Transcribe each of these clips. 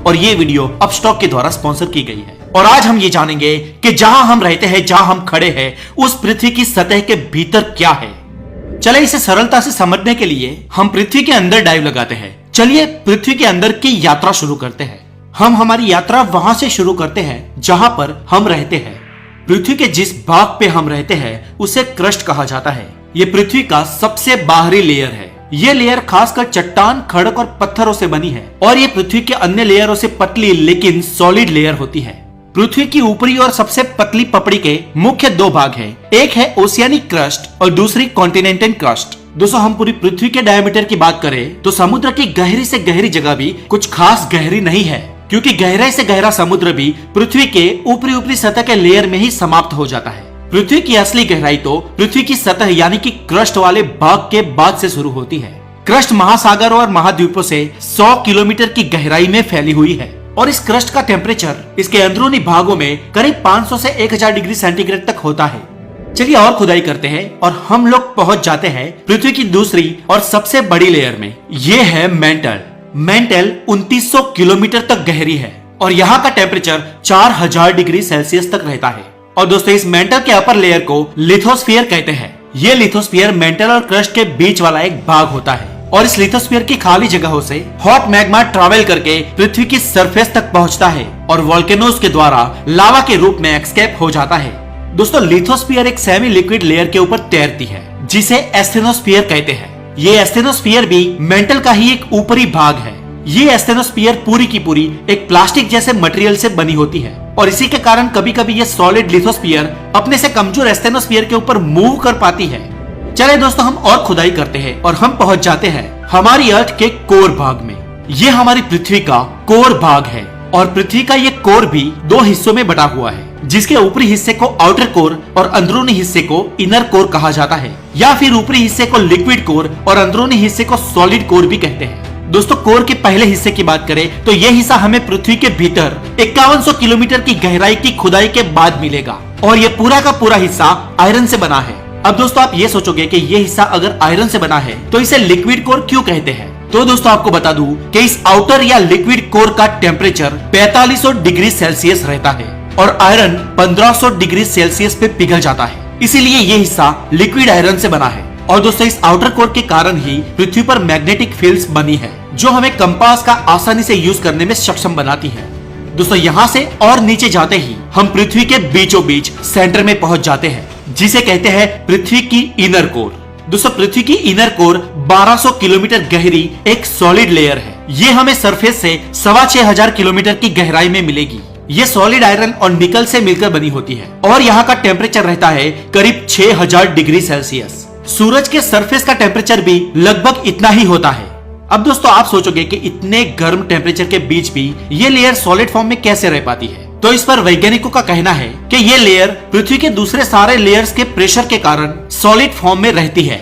और ये वीडियो अपस्टॉक के द्वारा स्पॉन्सर की गई है। और आज हम ये जानेंगे कि जहां हम रहते हैं, जहां हम खड़े हैं, उस पृथ्वी की सतह के भीतर क्या है। चले इसे सरलता से समझने के लिए हम पृथ्वी के अंदर डाइव लगाते हैं। चलिए पृथ्वी के अंदर की यात्रा शुरू करते हैं। हम हमारी यात्रा वहां से शुरू करते हैं जहां पर हम रहते हैं। पृथ्वी के जिस भाग पे हम रहते हैं उसे क्रस्ट कहा जाता है। ये पृथ्वी का सबसे बाहरी लेयर है। ये लेयर खासकर चट्टान, खड़क और पत्थरों से बनी है और ये पृथ्वी के अन्य लेयरों से पतली लेकिन सॉलिड लेयर होती है। पृथ्वी की ऊपरी और सबसे पतली पपड़ी के मुख्य दो भाग हैं। एक है ओशियानिक क्रस्ट और दूसरी कॉन्टिनेंटल क्रस्ट। दोस्तों हम पूरी पृथ्वी के डायमीटर की बात करें तो समुद्र की गहरी से गहरी जगह भी कुछ खास गहरी नहीं है, क्योंकि गहराई से गहरा समुद्र भी पृथ्वी के ऊपरी सतह के लेयर में ही समाप्त हो जाता है। पृथ्वी की असली गहराई तो पृथ्वी की सतह यानी कि क्रस्ट वाले भाग के बाद से शुरू होती है। क्रस्ट महासागर और महाद्वीपों से 100 किलोमीटर की गहराई में फैली हुई है और इस क्रस्ट का टेम्परेचर इसके अंदरूनी भागों में करीब 500 से 1000 डिग्री सेंटीग्रेड तक होता है। चलिए और खुदाई करते हैं और हम लोग पहुंच जाते हैं पृथ्वी की दूसरी और सबसे बड़ी लेयर में। ये है मेंटल। मेंटल 2900 किलोमीटर तक गहरी है और यहाँ का टेम्परेचर 4000 डिग्री सेल्सियस तक रहता है। और दोस्तों इस मेंटल के अपर लेयर को लिथोस्फीयर कहते हैं। ये लिथोस्फीयर मेंटल और क्रस्ट के बीच वाला एक भाग होता है और इस लिथोस्फीयर की खाली जगहों से हॉट मैग्मा ट्रैवल करके पृथ्वी की सरफेस तक पहुंचता है और वोल्केनोज के द्वारा लावा के रूप में एस्केप हो जाता है। दोस्तों लिथोस्फीयर एक सेमी लिक्विड लेयर के ऊपर तैरती है जिसे एस्थेनोस्फीयर कहते हैं। ये एस्थेनोस्फीयर भी मेंटल का ही एक ऊपरी भाग है। ये एस्थेनोस्फीयर पूरी की पूरी एक प्लास्टिक जैसे मटेरियल से बनी होती है और इसी के कारण कभी कभी ये सॉलिड लिथोस्फीयर अपने से कमजोर एस्थेनोस्फीयर के ऊपर मूव कर पाती है। चले दोस्तों हम और खुदाई करते हैं और हम पहुंच जाते हैं हमारी अर्थ के कोर भाग में। ये हमारी पृथ्वी का कोर भाग है और पृथ्वी का ये कोर भी दो हिस्सों में बटा हुआ है, जिसके ऊपरी हिस्से को आउटर कोर और अंदरूनी हिस्से को इनर कोर कहा जाता है, या फिर ऊपरी हिस्से को लिक्विड कोर और अंदरूनी हिस्से को सॉलिड कोर भी कहते हैं। दोस्तों कोर के पहले हिस्से की बात करें तो यह हिस्सा हमें पृथ्वी के भीतर 5100 किलोमीटर की गहराई की खुदाई के बाद मिलेगा और यह पूरा का पूरा हिस्सा आयरन से बना है। अब दोस्तों आप ये सोचोगे कि यह हिस्सा अगर आयरन से बना है तो इसे लिक्विड कोर क्यों कहते हैं। तो दोस्तों आपको बता दूं कि इस आउटर या लिक्विड कोर का टेम्परेचर 4500 डिग्री सेल्सियस रहता है और आयरन 1500 डिग्री सेल्सियस पे पिघल जाता है, इसीलिए यह हिस्सा लिक्विड आयरन से बना है। और दोस्तों इस आउटर कोर के कारण ही पृथ्वी पर मैग्नेटिक फील्ड्स बनी है जो हमें कंपास का आसानी से यूज करने में सक्षम बनाती है। दोस्तों यहाँ से और नीचे जाते ही हम पृथ्वी के बीचों बीच सेंटर में पहुंच जाते हैं, जिसे कहते हैं पृथ्वी की इनर कोर। दोस्तों पृथ्वी की इनर कोर 1200 किलोमीटर गहरी एक सॉलिड लेयर है। ये हमें सरफेस से 6500 किलोमीटर की गहराई में मिलेगी। ये सॉलिड आयरन और निकल से मिलकर बनी होती है और यहाँ का टेम्परेचर रहता है करीब 6000 डिग्री सेल्सियस। सूरज के सरफेस का टेम्परेचर भी लगभग इतना ही होता है। अब दोस्तों आप सोचोगे कि इतने गर्म टेम्परेचर के बीच भी ये लेयर सॉलिड फॉर्म में कैसे रह पाती है। तो इस पर वैज्ञानिकों का कहना है कि ये लेयर पृथ्वी के दूसरे सारे लेयर्स के प्रेशर के कारण सॉलिड फॉर्म में रहती है।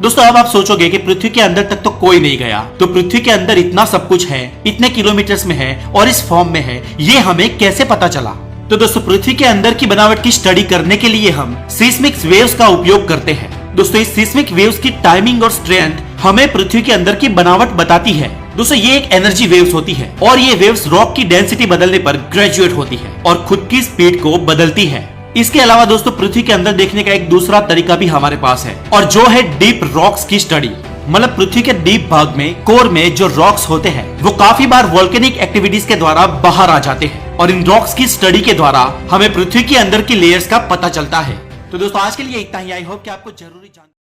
दोस्तों अब आप सोचोगे कि पृथ्वी के अंदर तक तो कोई नहीं गया, तो पृथ्वी के अंदर इतना सब कुछ है, इतने किलोमीटर्स में है और इस फॉर्म में है, ये हमें कैसे पता चला। तो दोस्तों पृथ्वी के अंदर की बनावट की स्टडी करने के लिए हम सीस्मिक वेव्स का उपयोग करते हैं। दोस्तों इस सीस्मिक वेव्स की टाइमिंग और स्ट्रेंथ हमें पृथ्वी के अंदर की बनावट बताती है। दोस्तों ये एक एनर्जी वेव्स होती है और ये वेव्स रॉक की डेंसिटी बदलने पर ग्रेजुएट होती है और खुद की स्पीड को बदलती है। इसके अलावा दोस्तों पृथ्वी के अंदर देखने का एक दूसरा तरीका भी हमारे पास है और जो है डीप रॉक्स की स्टडी। मतलब पृथ्वी के डीप भाग में कोर में जो रॉक्स होते हैं वो काफी बार वोल्केनिक एक्टिविटीज के द्वारा बाहर आ जाते हैं और इन रॉक्स की स्टडी के द्वारा हमें पृथ्वी के अंदर की लेयर्स का पता चलता है। तो दोस्तों आज के लिए इतना ही। आई होप कि आपको जरूरी